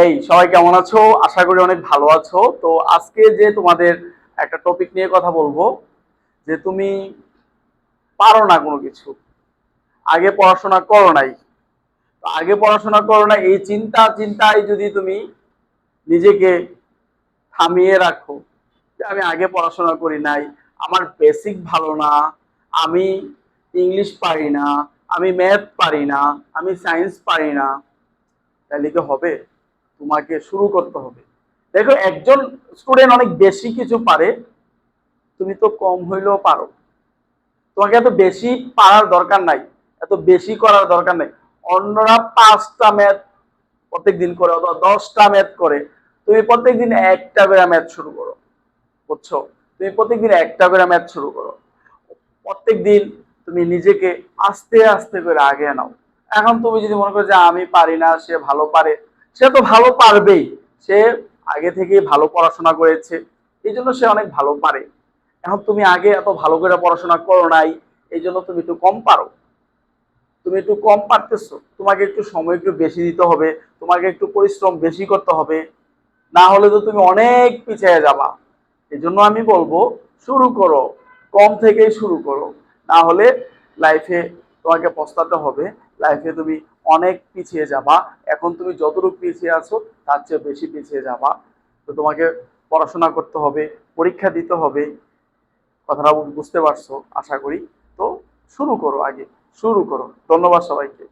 এই সবাই কেমন আছো? আশা করি অনেক ভালো আছো। তো আজকে যে তোমাদের একটা টপিক নিয়ে কথা বলবো, যে তুমি পারো না কোনো কিছু, আগে পড়াশোনা করো নাই। তো আগে পড়াশোনা করো না এই চিন্তায় যদি তুমি নিজেকে থামিয়ে রাখো যে আমি আগে পড়াশোনা করি নাই, আমার বেসিক ভালো না, আমি ইংলিশ পারি না, আমি ম্যাথ পারি না, আমি সায়েন্স পারি না, তাহলে কি হবে? তোমাকে শুরু করতে হবে। দেখো, একজন স্টুডেন্ট অনেক বেশি কিছু পারে, তুমি তো কম হইলেও পারো। তোমাকে এত বেশি পারার দরকার নাই, এত বেশি করার দরকার নাই। অন্যরা 5টা ম্যাথ প্রত্যেকদিন করে অথবা 10টা ম্যাথ করে, তুমি প্রত্যেকদিন একটা করে ম্যাথ শুরু করো। বুঝছো? তুমি প্রত্যেকদিন একটা করে ম্যাথ শুরু করো। প্রত্যেকদিন তুমি নিজেকে আস্তে আস্তে করে আগে নাও। এখন তুমি যদি মনে করো যে আমি পারি না, সে ভালো পারে, সে তো ভালো পারবেই। সে আগে থেকেই ভালো পড়াশোনা করেছে, এই জন্য সে অনেক ভালো পারে। এখন তুমি আগে এত ভালো করে পড়াশোনা করো নাই, এই জন্য তুমি একটু কম পারো। তুমি একটু কম পারতেছো, তোমাকে একটু সময় একটু বেশি দিতে হবে, তোমাকে একটু পরিশ্রম বেশি করতে হবে, না হলে তো তুমি অনেক পিছিয়ে যাবা। এই জন্য আমি বলবো, শুরু করো, কম থেকেই শুরু করো, না হলে লাইফে তোমাকে পস্তাতে হবে। লাইফে তুমি অনেক পিছিয়ে যাবা। এখন তুমি যতটুকু পিছিয়ে আছো তার চেয়ে বেশি পিছিয়ে যাবা। তো তোমাকে পড়াশোনা করতে হবে, পরীক্ষা দিতে হবে। কথাটা বুঝতে পারছো আশা করি। তো শুরু করো, আগে শুরু করো। ধন্যবাদ সবাইকে।